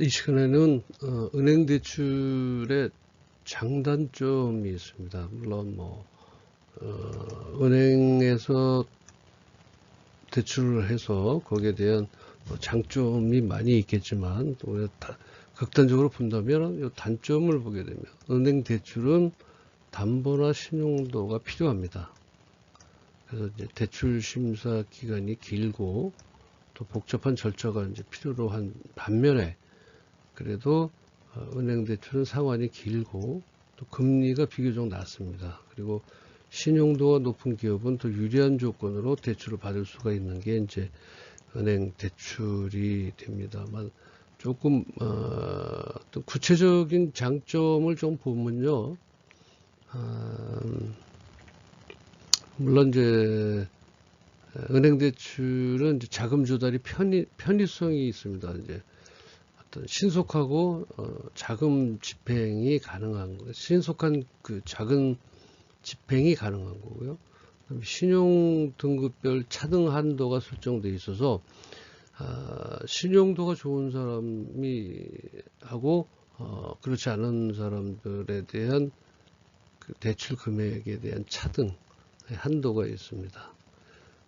이 시간에는 은행 대출의 장단점이 있습니다. 물론 은행에서 대출을 해서 거기에 대한 장점이 많이 있겠지만 또 극단적으로 본다면 이 단점을 보게 되면 은행 대출은 담보나 신용도가 필요합니다. 그래서 이제 대출 심사 기간이 길고 또 복잡한 절차가 이제 필요로 한 반면에 그래도 은행 대출은 상환이 길고 또 금리가 비교적 낮습니다. 그리고 신용도가 높은 기업은 더 유리한 조건으로 대출을 받을 수가 있는 게 이제 은행 대출이 됩니다만 조금 또 구체적인 장점을 좀 보면요. 물론 이제 은행 대출은 이제 자금 조달이 편의성이 있습니다. 이제 어떤 신속하고 자금 집행이 가능한 거, 신속한 그 작은 집행이 가능한 거고요. 신용 등급별 차등 한도가 설정되어 있어서 신용도가 좋은 사람이 하고 그렇지 않은 사람들에 대한 그 대출 금액에 대한 차등 한도가 있습니다.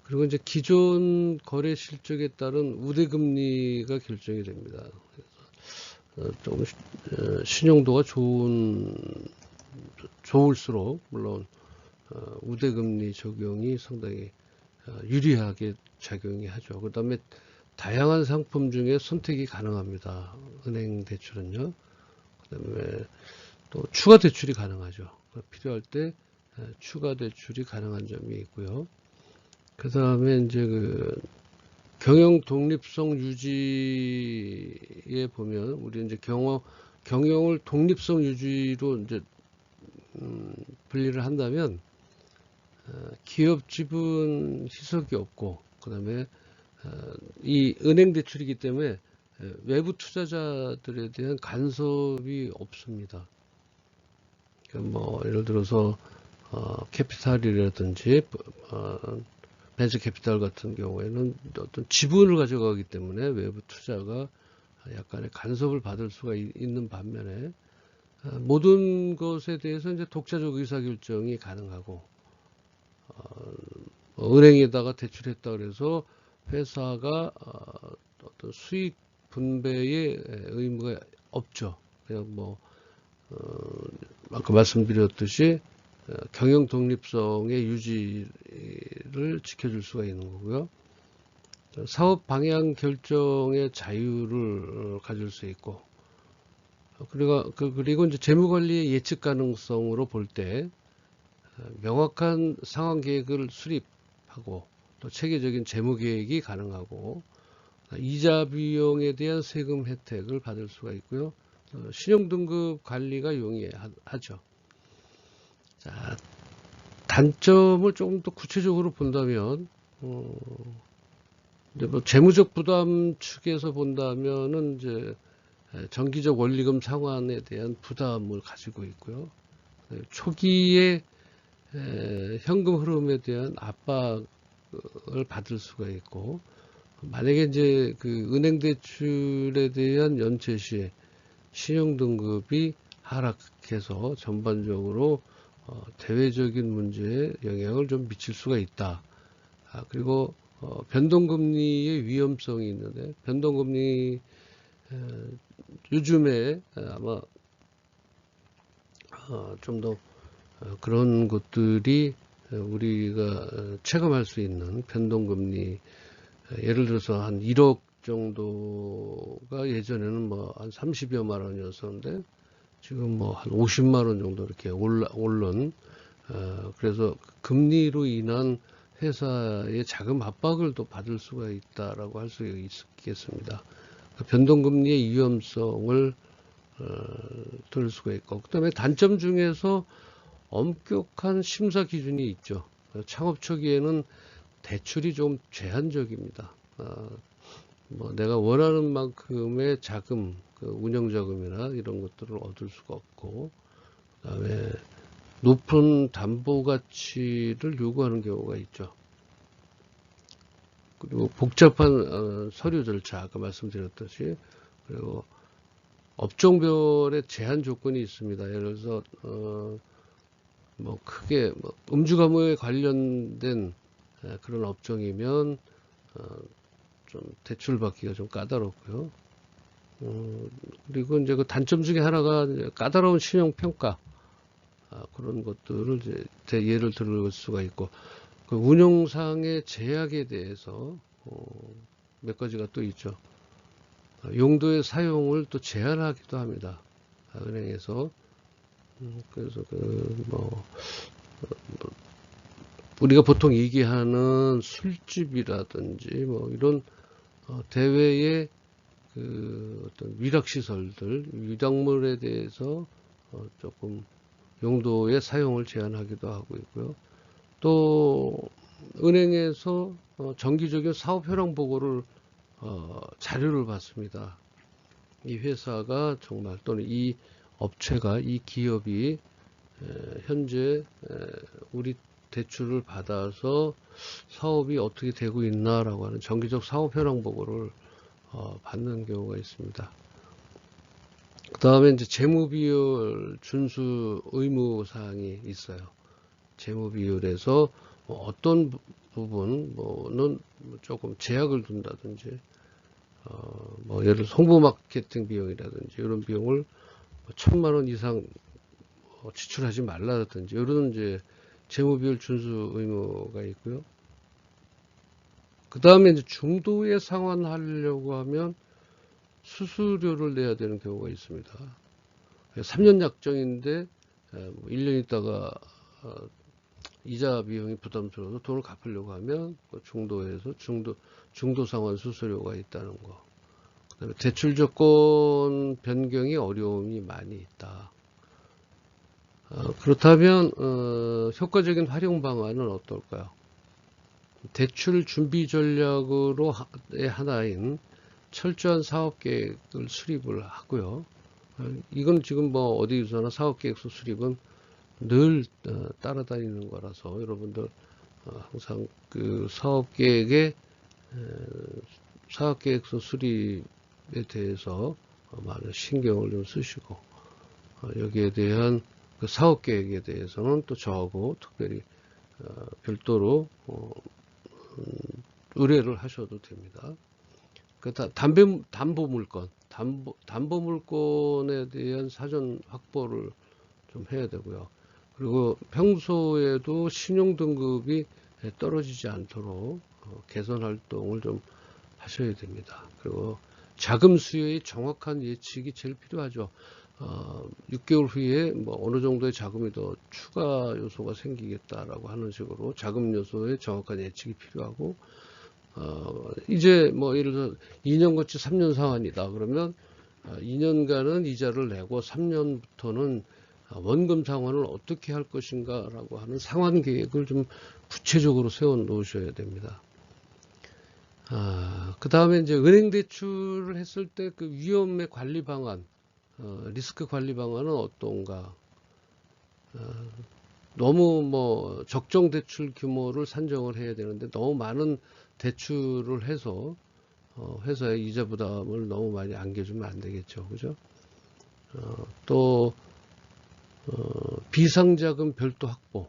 그리고 이제 기존 거래 실적에 따른 우대금리가 결정이 됩니다. 조금 신용도가 좋을수록 물론 우대금리 적용이 상당히 유리하게 작용이 하죠. 그 다음에 다양한 상품 중에 선택이 가능합니다. 은행 대출은요. 그 다음에 또 추가 대출이 가능하죠. 필요할 때 추가 대출이 가능한 점이 있고요. 그 다음에 이제 그 경영 독립성 유지에 보면 우리 이제 경영을 독립성 유지로 이제 분리를 한다면 기업 지분 희석이 없고 그다음에 이 은행 대출이기 때문에 외부 투자자들에 대한 간섭이 없습니다. 그러니까 예를 들어서 캐피탈이라든지 벤처 캐피탈 같은 경우에는 어떤 지분을 가져가기 때문에 외부 투자가 약간의 간섭을 받을 수가 있는 반면에 모든 것에 대해서 이제 독자적 의사결정이 가능하고 은행에다가 대출했다 그래서 회사가 어떤 수익 분배의 의무가 없죠. 그냥 아까 말씀드렸듯이 경영 독립성의 유지를 지켜줄 수가 있는 거고요. 사업 방향 결정의 자유를 가질 수 있고, 그리고 이제 재무 관리의 예측 가능성으로 볼 때 명확한 상황 계획을 수립하고 또 체계적인 재무 계획이 가능하고 이자 비용에 대한 세금 혜택을 받을 수가 있고요. 신용 등급 관리가 용이하죠. 자, 단점을 조금 더 구체적으로 본다면, 이제 재무적 부담 측에서 본다면은 이제 정기적 원리금 상환에 대한 부담을 가지고 있고요. 초기에 현금 흐름에 대한 압박을 받을 수가 있고, 만약에 이제 그 은행 대출에 대한 연체 시에 신용 등급이 하락해서 전반적으로 대외적인 문제에 영향을 좀 미칠 수가 있다. 그리고 변동금리의 위험성이 있는데 변동금리 요즘에 아마 좀 더 그런 것들이 우리가 체감할 수 있는 변동금리 예를 들어서 한 1억 정도가 예전에는 한 30여만 원이었었는데 지금 한 50만 원 정도 이렇게 오른 그래서 금리로 인한 회사의 자금 압박을 또 받을 수가 있다라고 할 수 있겠습니다. 변동금리의 위험성을 들 수가 있고 그다음에 단점 중에서 엄격한 심사 기준이 있죠. 창업 초기에는 대출이 좀 제한적입니다. 내가 원하는 만큼의 자금, 운영 자금이나 이런 것들을 얻을 수가 없고, 그다음에 높은 담보 가치를 요구하는 경우가 있죠. 그리고 복잡한 서류 절차, 아까 말씀드렸듯이 그리고 업종별의 제한 조건이 있습니다. 예를 들어서 뭐 크게 뭐 음주 가무에 관련된 그런 업종이면 좀 대출 받기가 좀 까다롭고요. 그리고 이제 그 단점 중에 하나가 이제 까다로운 신용 평가 그런 것들을 이제 예를 들을 수가 있고, 그 운용상의 제약에 대해서 몇 가지가 또 있죠. 용도의 사용을 또 제한하기도 합니다. 은행에서. 그래서 우리가 보통 얘기하는 술집이라든지 뭐 이런 대외의 그 어떤 위락시설들, 위락물에 대해서 조금 용도의 사용을 제한하기도 하고 있고요. 또 은행에서 정기적인 사업 현황 보고를 자료를 받습니다. 이 회사가 정말 또는 이 업체가, 이 기업이 현재 우리 대출을 받아서 사업이 어떻게 되고 있나라고 하는 정기적 사업 현황 보고를 받는 경우가 있습니다. 그 다음에 이제 재무비율 준수 의무 사항이 있어요. 재무비율에서 어떤 부분은 조금 제약을 둔다든지, 뭐 예를 들어 홍보 마케팅 비용이라든지 이런 비용을 1,000만 원 이상 지출하지 말라든지 이런 이제 재무비율 준수 의무가 있고요. 그 다음에 이제 중도에 상환하려고 하면 수수료를 내야 되는 경우가 있습니다. 3년 약정인데 1년 있다가 이자 비용이 부담스러워서 돈을 갚으려고 하면 중도에서 중도 상환 수수료가 있다는 거. 그다음에 대출 조건 변경이 어려움이 많이 있다. 그렇다면 효과적인 활용 방안은 어떨까요? 대출 준비 전략으로의 하나인 철저한 사업계획을 수립을 하고요. 이건 지금 뭐 어디서나 사업계획서 수립은 늘 따라다니는 거라서 여러분들 항상 그 사업계획서 수립에 대해서 많은 신경을 좀 쓰시고, 여기에 대한 그 사업계획에 대해서는 또 저하고 특별히 별도로 의뢰를 하셔도 됩니다. 그 담보물건에 대한 사전 확보를 좀 해야 되고요. 그리고 평소에도 신용등급이 떨어지지 않도록 개선 활동을 좀 하셔야 됩니다. 그리고 자금 수요의 정확한 예측이 제일 필요하죠. 6개월 후에 뭐 어느 정도의 자금이 더 추가 요소가 생기겠다라고 하는 식으로 자금 요소의 정확한 예측이 필요하고, 이제 뭐 예를 들어 2년 거치 3년 상환이다 그러면 2년간은 이자를 내고 3년부터는 원금 상환을 어떻게 할 것인가 라고 하는 상환 계획을 좀 구체적으로 세워 놓으셔야 됩니다. 그 다음에 이제 은행 대출을 했을 때 그 위험의 관리 방안, 리스크 관리 방안은 어떤가? 너무 뭐 적정 대출 규모를 산정을 해야 되는데 너무 많은 대출을 해서 회사의 이자 부담을 너무 많이 안겨주면 안 되겠죠. 그죠? 또 비상자금 별도 확보,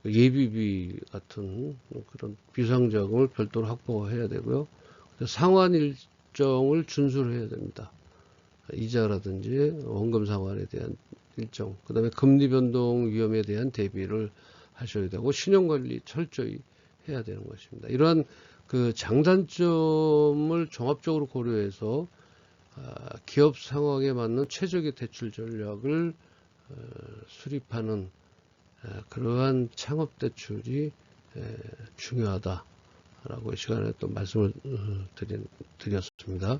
예비비 같은 그런 비상자금을 별도로 확보해야 되고요. 상환 일정을 준수를 해야 됩니다. 이자라든지 원금 상환에 대한 일정, 그 다음에 금리 변동 위험에 대한 대비를 하셔야 되고, 신용관리 철저히 해야 되는 것입니다. 이러한 그 장단점을 종합적으로 고려해서 기업 상황에 맞는 최적의 대출 전략을 수립하는 그러한 창업 대출이 중요하다라고 이 시간에 또 말씀을 드렸습니다.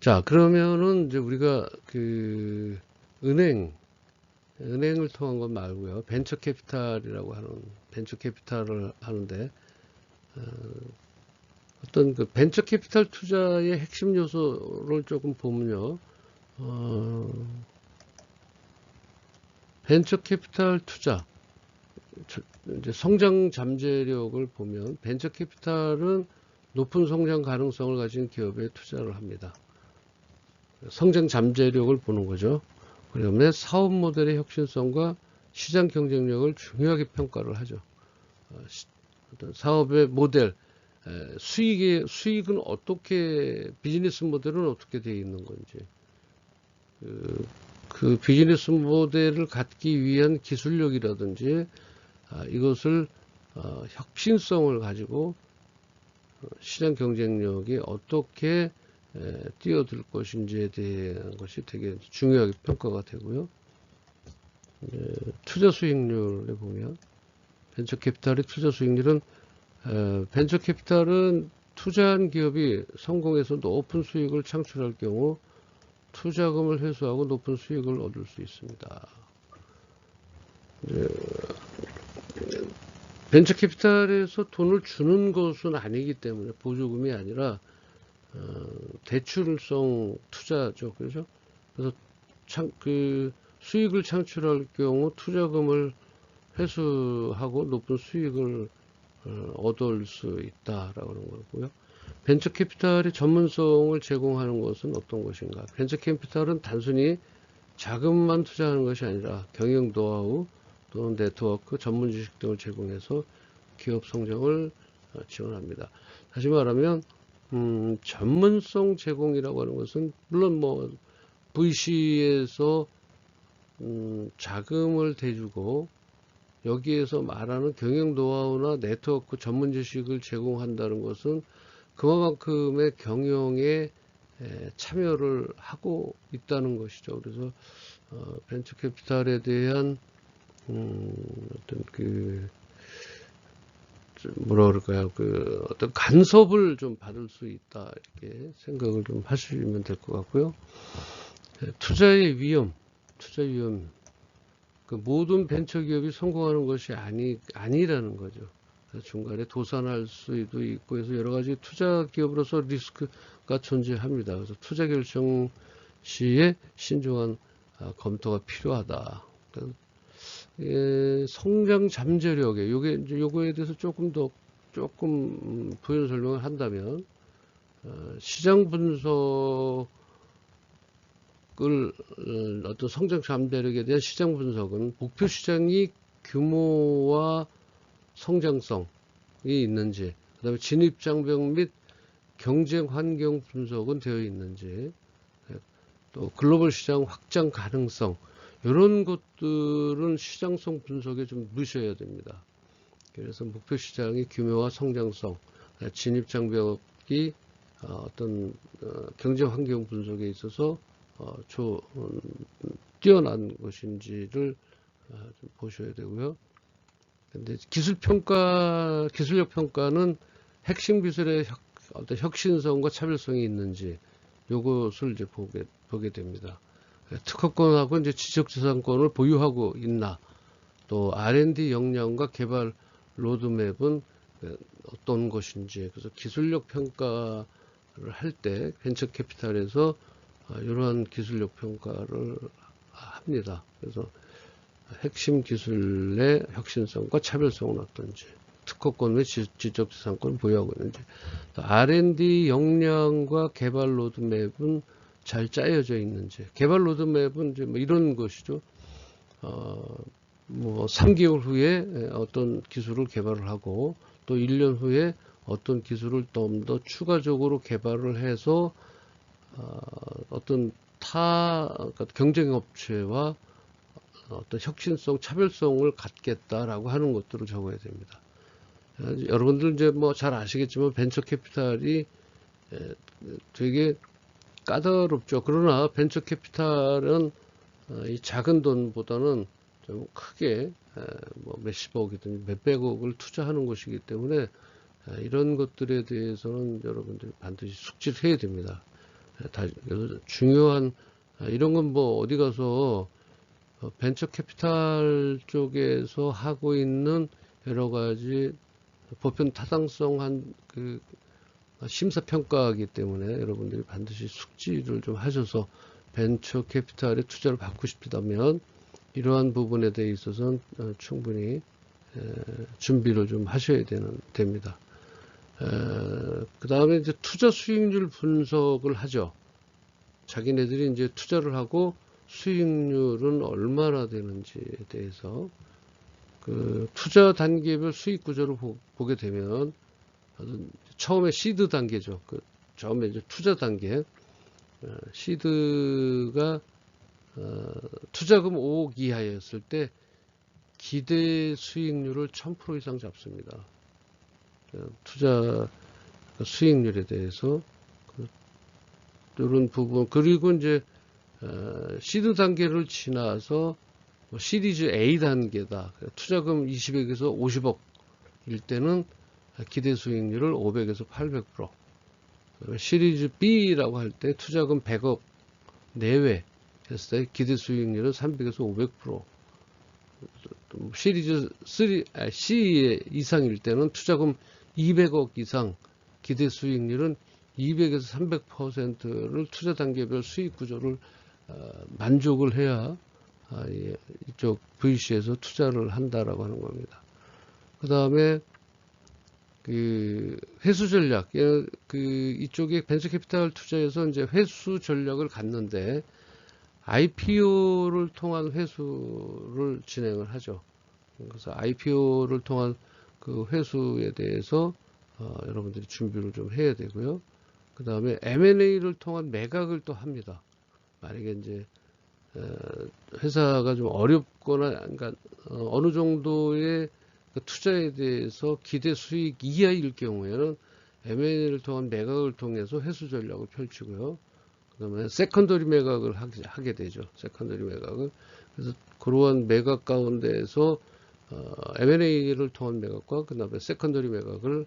자, 그러면은 이제 우리가 그 은행을 통한 것 말고요, 벤처 캐피탈이라고 하는 벤처 캐피탈을 하는데, 어떤 그 벤처 캐피탈 투자의 핵심 요소를 조금 보면요, 벤처 캐피탈 투자, 이제 성장 잠재력을 보면 벤처 캐피탈은 높은 성장 가능성을 가진 기업에 투자를 합니다. 성장 잠재력을 보는 거죠. 그다음에 사업 모델의 혁신성과 시장 경쟁력을 중요하게 평가를 하죠. 어떤 사업의 모델, 수익은 어떻게, 비즈니스 모델은 어떻게 되어 있는 건지, 그 비즈니스 모델을 갖기 위한 기술력이라든지, 이것을 혁신성을 가지고 시장 경쟁력이 어떻게 뛰어들 것인지에 대한 것이 되게 중요하게 평가가 되고요. 투자 수익률에 보면 벤처 캐피탈의 투자 수익률은 벤처 캐피탈은 투자한 기업이 성공해서 높은 수익을 창출할 경우 투자금을 회수하고 높은 수익을 얻을 수 있습니다. 벤처 캐피탈에서 돈을 주는 것은 아니기 때문에 보조금이 아니라 대출성 투자죠. 그렇죠? 그래서 그 수익을 창출할 경우 투자금을 회수하고 높은 수익을 얻을 수 있다라고 하는 거고요. 벤처 캐피탈의 전문성을 제공하는 것은 어떤 것인가? 벤처 캐피탈은 단순히 자금만 투자하는 것이 아니라 경영 노하우 또는 네트워크, 전문 지식 등을 제공해서 기업 성장을 지원합니다. 다시 말하면 전문성 제공이라고 하는 것은 물론 뭐 VC에서 자금을 대주고 여기에서 말하는 경영 노하우나 네트워크 전문 지식을 제공한다는 것은 그만큼의 경영에 참여를 하고 있다는 것이죠. 그래서 벤처 캐피탈에 대한 어떤 뭐라 그럴까요? 어떤 간섭을 좀 받을 수 있다 이렇게 생각을 좀 하시면 될 것 같고요. 투자의 위험, 투자 위험. 모든 벤처 기업이 성공하는 것이 아니라는 거죠. 중간에 도산할 수도 있고 해서 여러 가지 투자 기업으로서 리스크가 존재합니다. 그래서 투자 결정 시에 신중한 검토가 필요하다. 성장 잠재력에 요거에 대해서 조금 부연 설명을 한다면 시장 분석을 어떤 성장 잠재력에 대한 시장 분석은 목표 시장이 규모와 성장성이 있는지, 그 다음에 진입 장벽 및 경쟁 환경 분석은 되어 있는지, 또 글로벌 시장 확장 가능성, 이런 것들은 시장성 분석에 좀 넣으셔야 됩니다. 그래서 목표 시장의 규모와 성장성, 진입 장벽이 어떤 경쟁 환경 분석에 있어서 뛰어난 것인지를 좀 보셔야 되고요. 근데 기술력 평가는 핵심 기술의 어떤 혁신성과 차별성이 있는지 요것을 이제 보게 됩니다. 특허권하고 이제 지적재산권을 보유하고 있나, 또 R&D 역량과 개발 로드맵은 어떤 것인지, 그래서 기술력 평가를 할 때 벤처 캐피탈에서 이러한 기술력 평가를 합니다. 그래서 핵심 기술의 혁신성과 차별성은 어떤지, 특허권 및 지적재산권을 보유하고 있는지, R&D 역량과 개발 로드맵은 잘 짜여져 있는지, 개발 로드맵은 이제 뭐 이런 것이죠. 뭐 3개월 후에 어떤 기술을 개발을 하고 또 1년 후에 어떤 기술을 좀 더 추가적으로 개발을 해서 어떤 그러니까 경쟁업체와 어떤 혁신성, 차별성을 갖겠다라고 하는 것들을 적어야 됩니다. 여러분들 이제 뭐 잘 아시겠지만 벤처 캐피탈이 되게 까다롭죠. 그러나 벤처 캐피탈은 이 작은 돈보다는 좀 크게 뭐 몇십억이든 몇백억을 투자하는 것이기 때문에 이런 것들에 대해서는 여러분들이 반드시 숙지를 해야 됩니다. 중요한 이런 건 뭐 어디 가서 벤처 캐피탈 쪽에서 하고 있는 여러 가지 보편 타당성한 심사 평가이기 때문에 여러분들이 반드시 숙지를 좀 하셔서 벤처 캐피탈에 투자를 받고 싶다면 이러한 부분에 대해 있어서는 충분히 준비를 좀 하셔야 됩니다. 그 다음에 이제 투자 수익률 분석을 하죠. 자기네들이 이제 투자를 하고 수익률은 얼마나 되는지에 대해서 그 투자 단계별 수익 구조를 보게 되면 처음에 시드 단계죠. 그 처음에 이제 투자 단계 시드가 투자금 5억 이하였을 때 기대 수익률을 1000% 이상 잡습니다. 투자 수익률에 대해서 이런 부분 그리고 이제 시드 단계를 지나서 시리즈 A 단계다. 투자금 20억에서 50억일 때는 기대 수익률을 500에서 800%. 시리즈 B라고 할 때 투자금 100억 내외 했을 때 기대 수익률은 300에서 500%. 시리즈 C 이상일 때는 투자금 200억 이상 기대 수익률은 200에서 300%를 투자 단계별 수익 구조를 만족을 해야 이쪽 VC에서 투자를 한다라고 하는 겁니다. 그 다음에 그 회수 전략, 그 이쪽에 벤처캐피탈 투자에서 이제 회수 전략을 갖는데 IPO를 통한 회수를 진행을 하죠. 그래서 IPO를 통한 그 회수에 대해서 여러분들이 준비를 좀 해야 되고요. 그 다음에 M&A를 통한 매각을 또 합니다. 만약에 이제 회사가 좀 어렵거나 그러니까 어느 정도의 그 투자에 대해서 기대 수익 이하일 경우에는 M&A를 통한 매각을 통해서 회수 전략을 펼치고요. 그 다음에 세컨더리 매각을 하게 되죠. 세컨더리 매각을. 그래서 그러한 매각 가운데에서 M&A를 통한 매각과 그 다음에 세컨더리 매각을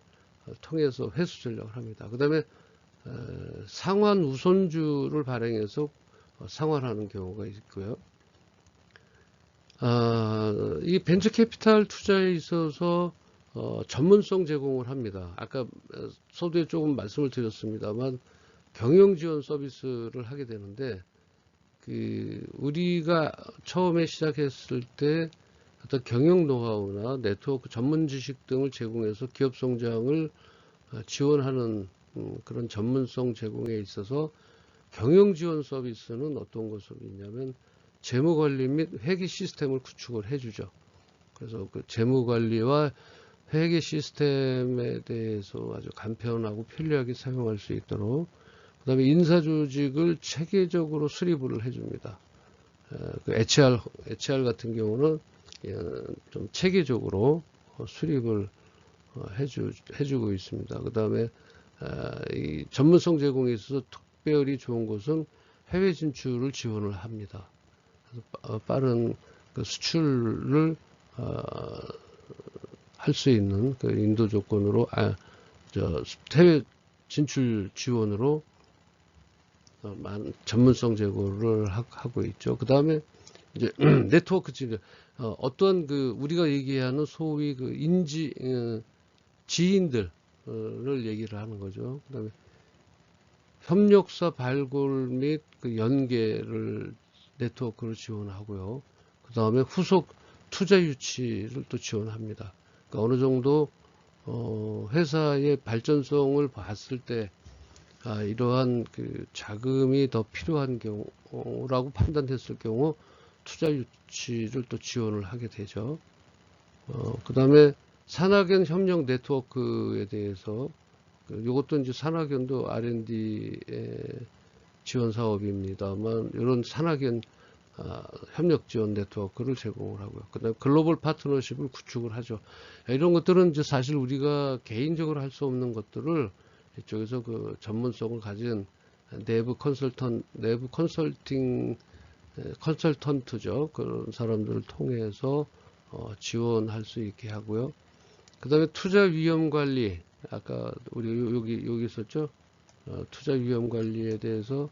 통해서 회수 전략을 합니다. 그 다음에 상환 우선주를 발행해서 상환하는 경우가 있고요. 이 벤처 캐피탈 투자에 있어서 전문성 제공을 합니다. 아까 서두에 조금 말씀을 드렸습니다만 경영 지원 서비스를 하게 되는데 우리가 처음에 시작했을 때 어떤 경영 노하우나 네트워크 전문 지식 등을 제공해서 기업 성장을 지원하는 그런 전문성 제공에 있어서 경영 지원 서비스는 어떤 것으로 있냐면 재무관리 및 회계 시스템을 구축을 해주죠. 그래서 그 재무관리와 회계 시스템에 대해서 아주 간편하고 편리하게 사용할 수 있도록 그 다음에 인사조직을 체계적으로 수립을 해줍니다. 그 HR 같은 경우는 좀 체계적으로 수립을 해주고 있습니다. 그 다음에 이 전문성 제공에 있어서 특별히 좋은 것은 해외 진출을 지원을 합니다. 그래서 빠른 그 수출을 할 수 있는 그 인도 조건으로 해외 진출 지원으로 전문성 제고를 하고 있죠. 그 다음에 이제 네트워크 지원, 어떤 그 우리가 얘기하는 소위 그 지인들을 얘기를 하는 거죠. 그 다음에 협력사 발굴 및 그 연계를 네트워크로 지원하고요. 그 다음에 후속 투자 유치를 또 지원합니다. 그러니까 어느 정도 회사의 발전성을 봤을 때 이러한 그 자금이 더 필요한 경우라고 판단했을 경우 투자 유치를 또 지원을 하게 되죠. 그 다음에 산학연 협력 네트워크에 대해서 이것도 이제 산학연도 R&D의 지원 사업입니다만 이런 산학연 협력 지원 네트워크를 제공을 하고요. 그 다음에 글로벌 파트너십을 구축을 하죠. 이런 것들은 이제 사실 우리가 개인적으로 할 수 없는 것들을 이쪽에서 그 전문성을 가진 내부 컨설턴트죠. 그런 사람들을 통해서 지원할 수 있게 하고요. 그 다음에 투자 위험 관리, 아까 우리 여기 있었죠. 투자 위험 관리에 대해서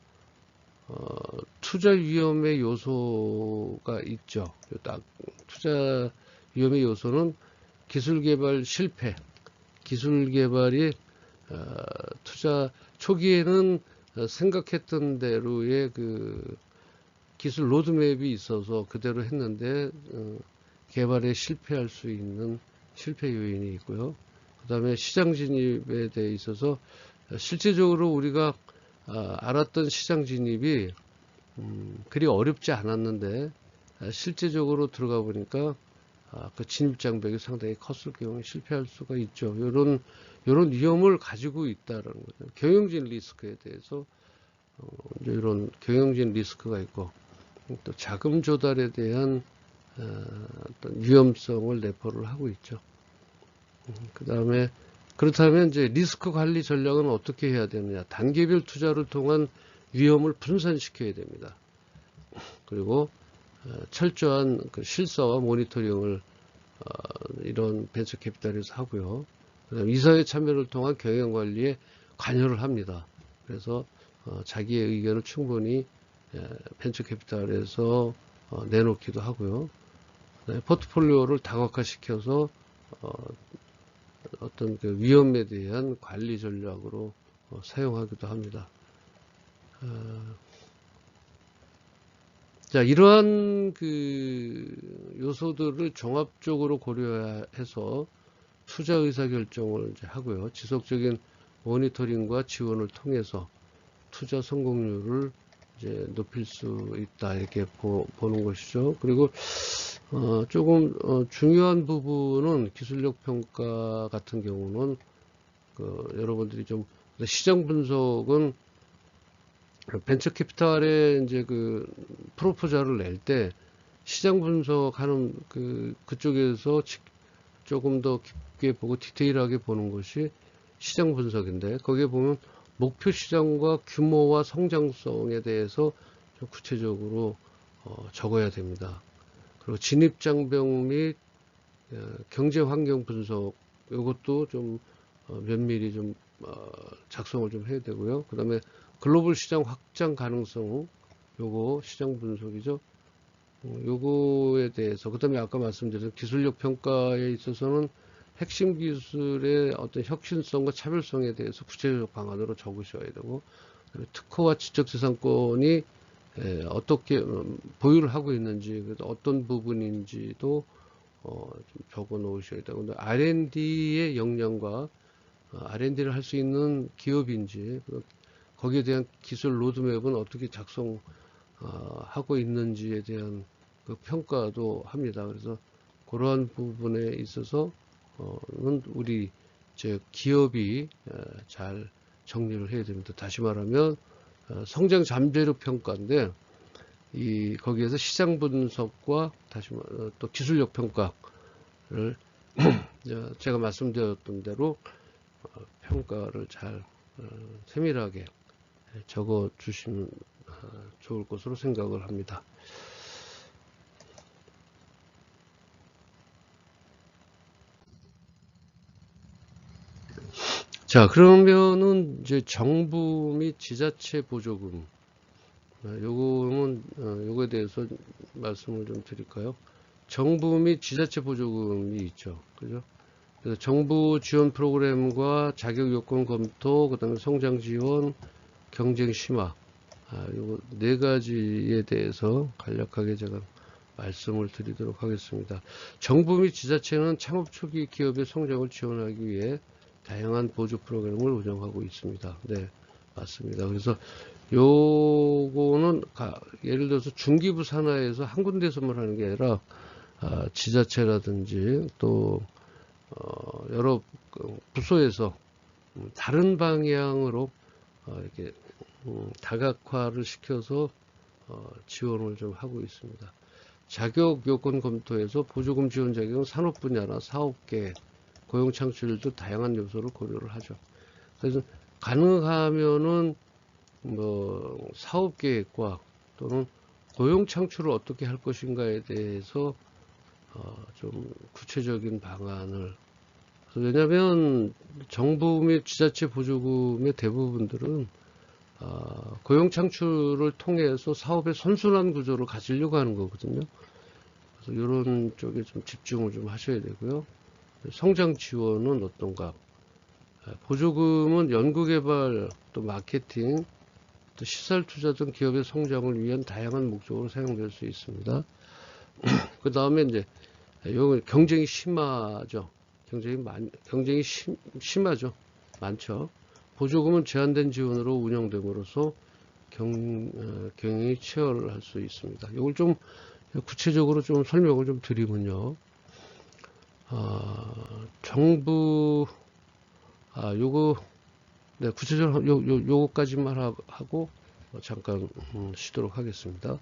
투자 위험의 요소가 있죠. 딱 투자 위험의 요소는 기술 개발 실패, 기술 개발이 투자 초기에는 생각했던 대로의 그 기술 로드맵이 있어서 그대로 했는데 개발에 실패할 수 있는 실패 요인이 있고요. 그 다음에 시장 진입에 대해 있어서 실제적으로 우리가 알았던 시장 진입이 그리 어렵지 않았는데 실제적으로 들어가 보니까 그 진입 장벽이 상당히 컸을 경우에 실패할 수가 있죠. 이런 위험을 가지고 있다라는 거죠. 경영진 리스크에 대해서 이제 이런 경영진 리스크가 있고 또 자금 조달에 대한 어떤 위험성을 내포를 하고 있죠. 그 다음에 그렇다면 이제 리스크 관리 전략은 어떻게 해야 되느냐? 단계별 투자를 통한 위험을 분산시켜야 됩니다. 그리고 철저한 그 실사와 모니터링을 이런 벤처 캐피탈에서 하고요. 그다음에 이사회 참여를 통한 경영 관리에 관여를 합니다. 그래서 자기의 의견을 충분히 벤처 캐피탈에서 내놓기도 하고요. 포트폴리오를 다각화시켜서 어떤 그 위험에 대한 관리 전략으로 사용하기도 합니다. 자, 이러한 그 요소들을 종합적으로 고려해서 투자 의사 결정을 이제 하고요. 지속적인 모니터링과 지원을 통해서 투자 성공률을 이제 높일 수 있다 이렇게 보는 것이죠. 그리고 조금 중요한 부분은 기술력 평가 같은 경우는 여러분들이 좀 시장 분석은 벤처 캐피탈에 이제 그 프로포절을 낼 때 시장 분석하는 그쪽에서 조금 더 깊게 보고 디테일하게 보는 것이 시장 분석인데 거기에 보면 목표 시장과 규모와 성장성에 대해서 좀 구체적으로 적어야 됩니다. 그리고 진입 장벽 및 경제 환경 분석 이것도 좀 면밀히 좀 작성을 좀 해야 되고요. 그 다음에 글로벌 시장 확장 가능성 요거 시장 분석이죠. 요거에 대해서 그 다음에 아까 말씀드린 기술력 평가에 있어서는 핵심 기술의 어떤 혁신성과 차별성에 대해서 구체적 방안으로 적으셔야 되고 특허와 지적재산권이 어떻게 보유를 하고 있는지 어떤 부분인지도 좀 적어 놓으셔야 되고 R&D의 역량과 R&D를 할 수 있는 기업인지 거기에 대한 기술 로드맵은 어떻게 작성하고 있는지에 대한 그 평가도 합니다. 그래서 그러한 부분에 있어서 우리 기업이 잘 정리를 해야 됩니다. 다시 말하면 성장 잠재력 평가인데 거기에서 시장 분석과 또 기술력 평가를 제가 말씀드렸던 대로 평가를 잘 세밀하게 적어 주시면 좋을 것으로 생각을 합니다. 자, 그러면은 이제 정부 및 지자체 보조금 요거에 대해서 말씀을 좀 드릴까요? 정부 및 지자체 보조금이 있죠. 그죠? 그래서 정부 지원 프로그램과 자격 요건 검토, 그 다음에 성장 지원, 경쟁 심화, 요거 네 가지에 대해서 간략하게 제가 말씀을 드리도록 하겠습니다. 정부 및 지자체는 창업 초기 기업의 성장을 지원하기 위해 다양한 보조 프로그램을 운영하고 있습니다. 네, 맞습니다. 그래서 요거는 예를 들어서 중기부 산하에서 한 군데서만 하는 게 아니라 지자체라든지 또 여러 부서에서 다른 방향으로 이렇게 다각화를 시켜서 지원을 좀 하고 있습니다. 자격 요건 검토에서 보조금 지원 자격은 산업 분야나 사업계, 고용 창출도 다양한 요소를 고려를 하죠. 그래서 가능하면은 사업 계획과 또는 고용 창출을 어떻게 할 것인가에 대해서 좀 구체적인 방안을 왜냐하면 정부 및 지자체 보조금의 대부분들은 고용 창출을 통해서 사업의 선순환 구조를 가지려고 하는 거거든요. 그래서 이런 쪽에 좀 집중을 좀 하셔야 되고요. 성장 지원은 어떤가? 보조금은 연구개발, 또 마케팅, 또 시설 투자 등 기업의 성장을 위한 다양한 목적으로 사용될 수 있습니다. 그 다음에 이제 요 경쟁이 심하죠. 경쟁이 심하죠. 많죠. 보조금은 제한된 지원으로 운영됨으로써 경영이 치열할 수 있습니다. 이걸 좀 구체적으로 좀 설명을 좀 드리면요. 정부, 요거, 네, 구체적으로 요거까지만 하고 잠깐 쉬도록 하겠습니다.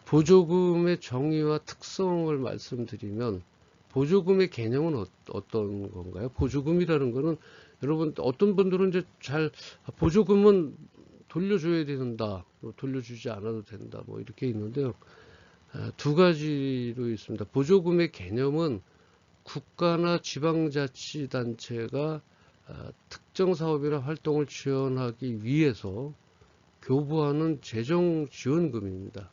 보조금의 정의와 특성을 말씀드리면, 보조금의 개념은 어떤 건가요? 보조금이라는 거는 여러분 어떤 분들은 이제 보조금은 돌려줘야 된다, 돌려주지 않아도 된다, 뭐 이렇게 있는데요. 두 가지로 있습니다. 보조금의 개념은 국가나 지방자치단체가 특정 사업이나 활동을 지원하기 위해서 교부하는 재정지원금입니다.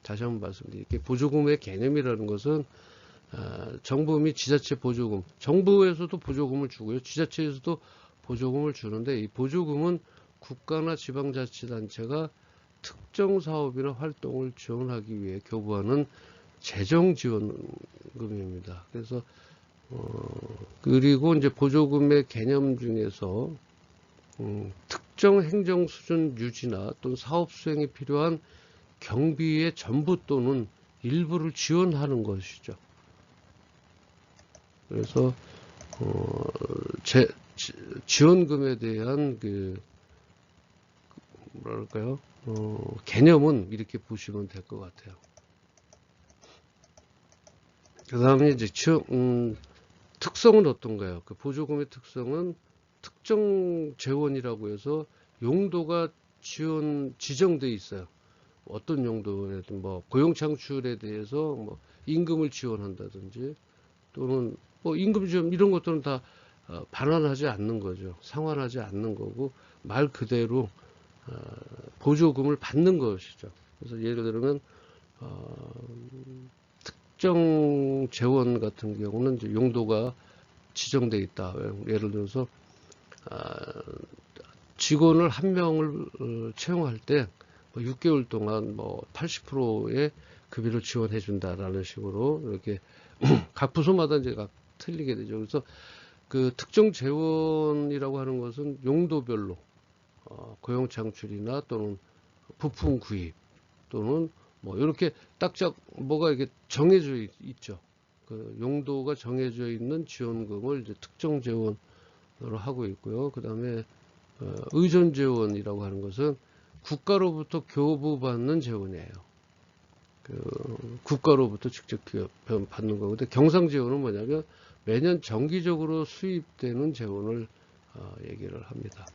다시 한번 말씀드릴게요. 보조금의 개념이라는 것은 정부 및 지자체 보조금, 정부에서도 보조금을 주고요. 지자체에서도 보조금을 주는데 이 보조금은 국가나 지방자치단체가 특정 사업이나 활동을 지원하기 위해 교부하는 재정지원금입니다. 그래서 그리고 이제 보조금의 개념 중에서 특정 행정 수준 유지나 또는 사업 수행에 필요한 경비의 전부 또는 일부를 지원하는 것이죠. 그래서 지원금에 대한 뭐랄까요? 개념은 이렇게 보시면 될 것 같아요. 그 다음에 이제 특성은 어떤가요? 그 보조금의 특성은 특정 재원이라고 해서 용도가 지정돼 있어요. 어떤 용도라든 뭐 고용 창출에 대해서 뭐 임금을 지원한다든지 또는 뭐 임금 지원 이런 것들은 다 반환하지 않는 거죠. 상환하지 않는 거고 말 그대로 보조금을 받는 것이죠. 그래서 예를 들면 특정 재원 같은 경우는 이제 용도가 지정돼 있다. 예를 들어서 직원을 한 명을 채용할 때 6개월 동안 뭐 80%의 급여를 지원해 준다라는 식으로 이렇게 각 부서마다 이제 각 틀리게 되죠. 그래서 그 특정 재원이라고 하는 것은 용도별로 고용 창출이나 또는 부품 구입 또는 뭐 이렇게 딱딱 뭐가 이렇게 정해져 있죠. 그 용도가 정해져 있는 지원금을 이제 특정 재원으로 하고 있고요. 그 다음에 의존 재원이라고 하는 것은 국가로부터 교부받는 재원이에요. 국가로부터 직접 받는 거거든요. 경상 재원은 뭐냐면 매년 정기적으로 수입되는 재원을 얘기를 합니다.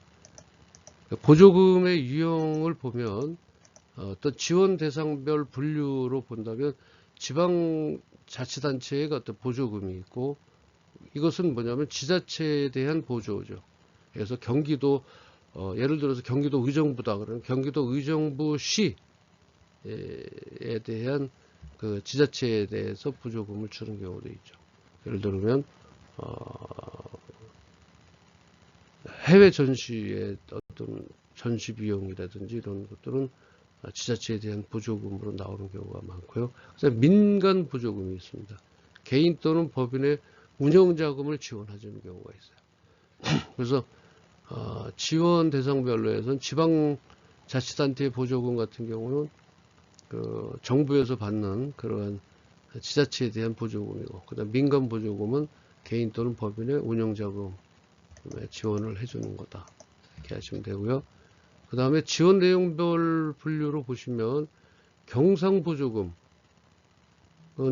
보조금의 유형을 보면 어떤 지원 대상별 분류로 본다면 지방자치단체의 어떤 보조금이 있고 이것은 뭐냐면 지자체에 대한 보조죠. 그래서 경기도 예를 들어서 경기도 의정부다 그러면 경기도 의정부 시에 대한 그 지자체에 대해서 보조금을 주는 경우도 있죠. 예를 들면 해외 전시의 어떤 전시 비용이라든지 이런 것들은 지자체에 대한 보조금으로 나오는 경우가 많고요. 그래서 민간 보조금이 있습니다. 개인 또는 법인의 운영자금을 지원해주는 경우가 있어요. 그래서 지원 대상별로 해서는 지방자치단체의 보조금 같은 경우는 그 정부에서 받는 그러한 지자체에 대한 보조금이고, 그다음 민간 보조금은 개인 또는 법인의 운영자금에 지원을 해주는 거다. 이렇게 하시면 되고요. 그 다음에 지원 내용별 분류로 보시면 경상보조금,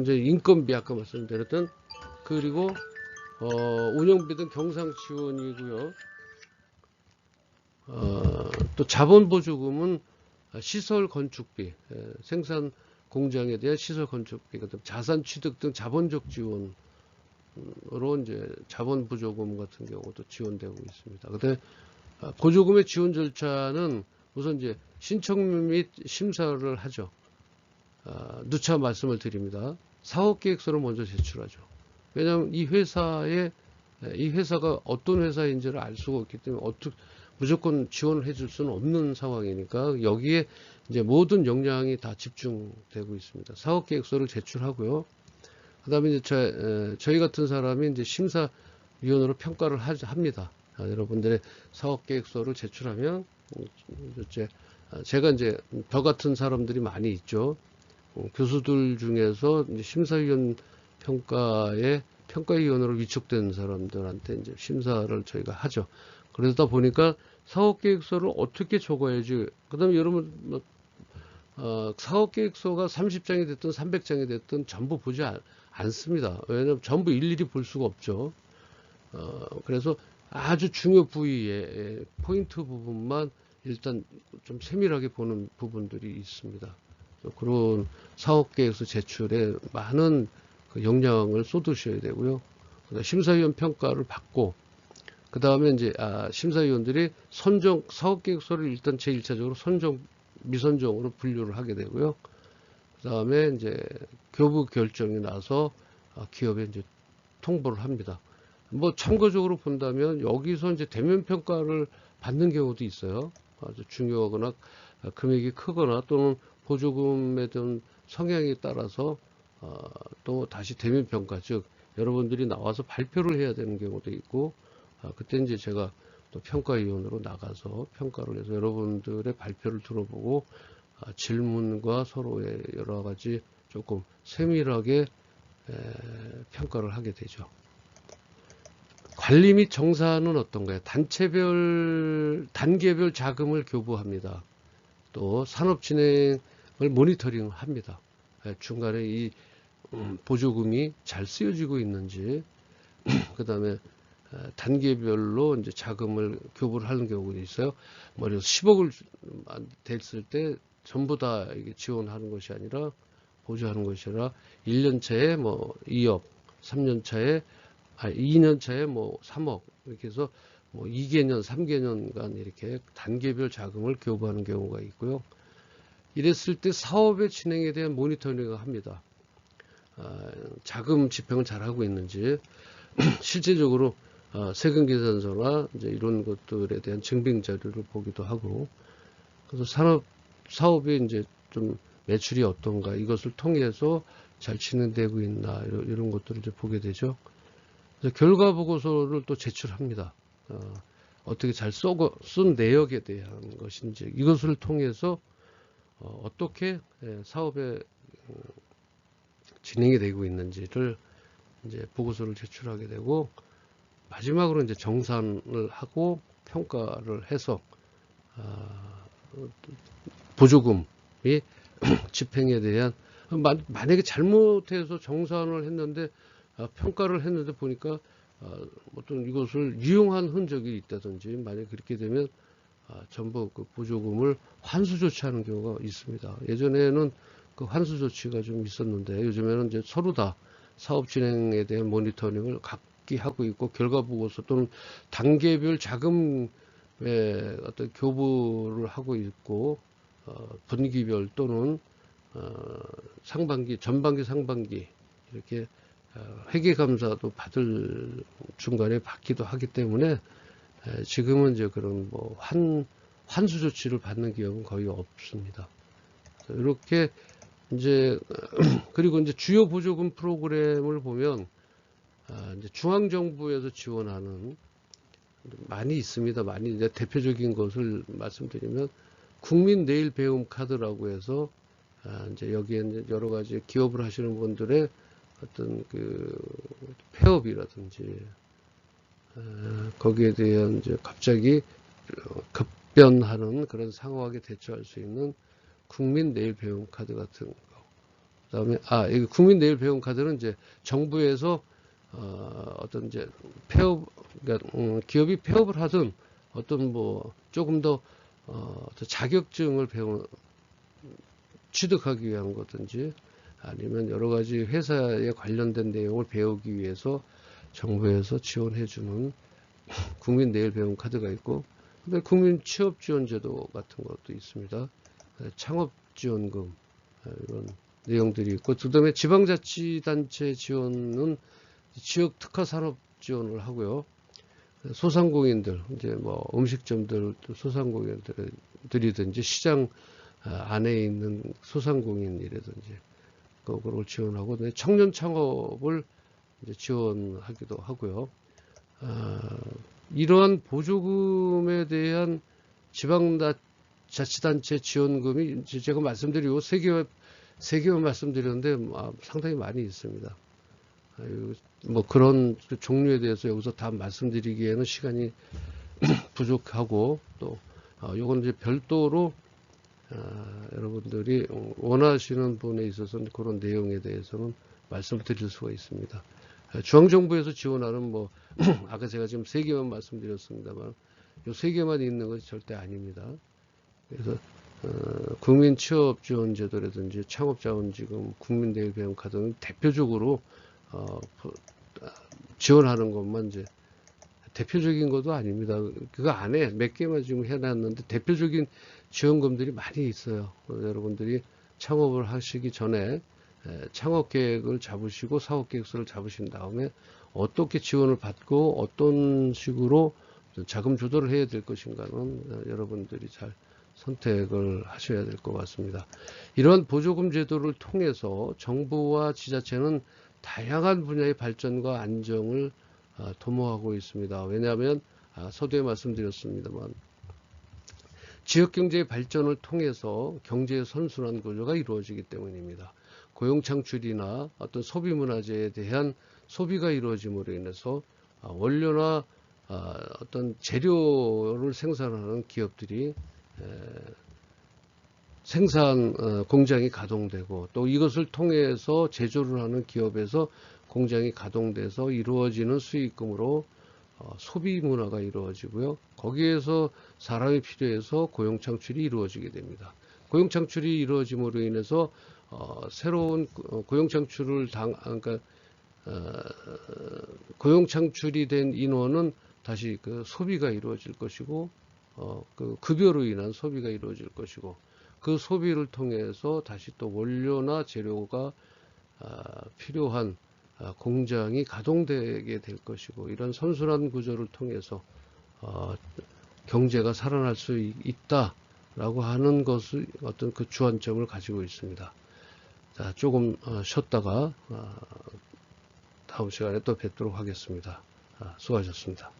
이제 인건비 아까 말씀드렸던 그리고 운영비는 경상지원이고요. 또 자본보조금은 시설 건축비, 생산 공장에 대한 시설 건축비, 자산 취득 등 자본적 지원으로 이제 자본보조금 같은 경우도 지원되고 있습니다. 근데 보조금의 지원 절차는 우선 이제 신청 및 심사를 하죠. 누차 말씀을 드립니다. 사업계획서를 먼저 제출하죠. 왜냐하면 이 회사가 어떤 회사인지를 알 수가 없기 때문에 무조건 지원을 해줄 수는 없는 상황이니까 여기에 이제 모든 역량이 다 집중되고 있습니다. 사업계획서를 제출하고요. 그다음에 이제 저희 같은 사람이 이제 심사위원으로 평가를 합니다. 여러분들의 사업계획서를 제출하면 이제 제가 이제 저 같은 사람들이 많이 있죠. 교수들 중에서 이제 심사위원 평가위원으로 위촉된 사람들한테 이제 심사를 저희가 하죠. 그러다 보니까 사업계획서를 어떻게 적어야지. 그다음에 여러분 사업계획서가 30장이 됐든 300장이 됐든 전부 보지 않습니다. 왜냐하면 전부 일일이 볼 수가 없죠. 그래서 아주 중요 부위의 포인트 부분만 일단 좀 세밀하게 보는 부분들이 있습니다. 그런 사업계획서 제출에 많은 그 역량을 쏟으셔야 되고요. 심사위원 평가를 받고, 그 다음에 이제 심사위원들이 사업계획서를 일단 제1차적으로 미선정으로 분류를 하게 되고요. 그 다음에 이제 교부 결정이 나서 기업에 이제 통보를 합니다. 뭐 참고적으로 본다면 여기서 이제 대면 평가를 받는 경우도 있어요. 아주 중요하거나 금액이 크거나 또는 보조금에 대한 성향에 따라서 또 다시 대면 평가, 즉 여러분들이 나와서 발표를 해야 되는 경우도 있고, 그때 이제 제가 또 평가위원으로 나가서 평가를 해서 여러분들의 발표를 들어보고 질문과 서로의 여러 가지 조금 세밀하게 평가를 하게 되죠. 관리 및 정산은 어떤가요? 단계별 자금을 교부합니다. 또 산업 진행을 모니터링 합니다. 중간에 이 보조금이 잘 쓰여지고 있는지, 그 다음에 단계별로 이제 자금을 교부를 하는 경우가 있어요. 그래서 10억을 됐을 때 전부 다 이게 지원하는 것이 아니라 보조하는 것이 아니라 1년 차에 뭐 2억, 3년 차에 2년 차에 뭐 3억 이렇게 해서 뭐 2개년, 3개년간 이렇게 단계별 자금을 교부하는 경우가 있고요. 이랬을 때 사업의 진행에 대한 모니터링을 합니다. 자금 집행을 잘 하고 있는지, 실제적으로 세금계산서나 이제 이런 것들에 대한 증빙 자료를 보기도 하고, 그래서 사업이 이제 좀 매출이 어떤가 이것을 통해서 잘 진행되고 있나 이런 것들을 이제 보게 되죠. 그래서 결과 보고서를 또 제출합니다. 어떻게 잘 쓴 내역에 대한 것인지 이것을 통해서 어떻게 사업에 진행이 되고 있는지를 이제 보고서를 제출하게 되고, 마지막으로 이제 정산을 하고 평가를 해서 보조금이 집행에 대한, 만약에 잘못해서 정산을 했는데 평가를 했는데 보니까 어떤 이것을 유용한 흔적이 있다든지, 만약에 그렇게 되면 전부 그 보조금을 환수 조치하는 경우가 있습니다. 예전에는 그 환수 조치가 좀 있었는데 요즘에는 이제 서로 다 사업 진행에 대한 모니터링을 각기 하고 있고, 결과 보고서 또는 단계별 자금의 어떤 교부를 하고 있고, 분기별 또는 상반기, 전반기, 상반기 이렇게 회계감사도 중간에 받기도 하기 때문에 지금은 이제 그런 뭐 환수 조치를 받는 기업은 거의 없습니다. 이렇게 이제 그리고 이제 주요 보조금 프로그램을 보면 이제 중앙정부에서 지원하는 많이 있습니다. 많이 이제 대표적인 것을 말씀드리면 국민 내일 배움 카드라고 해서 이제 여기에 이제 여러 가지 기업을 하시는 분들의 어떤 그 폐업이라든지 거기에 대한 이제 갑자기 급변하는 그런 상황에 대처할 수 있는 국민 내일 배움 카드 같은 거. 그다음에 이 국민 내일 배움 카드는 이제 정부에서 어떤 이제 그러니까 기업이 폐업을 하든 어떤 뭐 조금 더 자격증을 취득하기 위한 거든지, 아니면 여러 가지 회사에 관련된 내용을 배우기 위해서 정부에서 지원해주는 국민 내일 배움 카드가 있고, 그다음에 국민 취업 지원 제도 같은 것도 있습니다. 창업 지원금 이런 내용들이 있고, 그다음에 지방자치단체 지원은 지역 특화 산업 지원을 하고요. 소상공인들, 이제 뭐 음식점들, 소상공인들이든지 시장 안에 있는 소상공인이라든지 그걸 지원하고 청년 창업을 이제 지원하기도 하고요. 이러한 보조금에 대한 지방자치단체 지원금이 제가 말씀드리고 세 개만 말씀드렸는데 상당히 많이 있습니다. 뭐 그런 종류에 대해서 여기서 다 말씀드리기에는 시간이 부족하고 또 요건 이제 별도로 여러분들이 원하시는 분에 있어서는 그런 내용에 대해서는 말씀드릴 수가 있습니다. 중앙정부에서 지원하는 뭐 아까 제가 지금 세 개만 말씀드렸습니다만 요 세 개만 있는 것이 절대 아닙니다. 그래서 국민취업지원제도라든지 창업자원지금, 국민대학교육카드 등 대표적으로 지원하는 것만 이제 대표적인 것도 아닙니다. 그거 안에 몇 개만 지금 해놨는데 대표적인 지원금들이 많이 있어요. 여러분들이 창업을 하시기 전에 창업 계획을 잡으시고 사업 계획서를 잡으신 다음에 어떻게 지원을 받고 어떤 식으로 자금 조달을 해야 될 것인가는 여러분들이 잘 선택을 하셔야 될 것 같습니다. 이러한 보조금 제도를 통해서 정부와 지자체는 다양한 분야의 발전과 안정을 도모하고 있습니다. 왜냐하면 서두에 말씀드렸습니다만 지역경제의 발전을 통해서 경제의 선순환 구조가 이루어지기 때문입니다. 고용창출이나 어떤 소비문화재에 대한 소비가 이루어짐으로 인해서 원료나 어떤 재료를 생산하는 기업들이 생산 공장이 가동되고 또 이것을 통해서 제조를 하는 기업에서 공장이 가동돼서 이루어지는 수익금으로 소비 문화가 이루어지고요. 거기에서 사람이 필요해서 고용 창출이 이루어지게 됩니다. 고용 창출이 이루어짐으로 인해서 새로운 고용 창출을 그러니까 고용 창출이 된 인원은 다시 그 소비가 이루어질 것이고 그 급여로 인한 소비가 이루어질 것이고 그 소비를 통해서 다시 또 원료나 재료가 필요한 공장이 가동되게 될 것이고 이런 선순환 구조를 통해서 경제가 살아날 수 있다라고 하는 것을 어떤 그 주안점을 가지고 있습니다. 자, 조금 쉬었다가 다음 시간에 또 뵙도록 하겠습니다. 수고하셨습니다.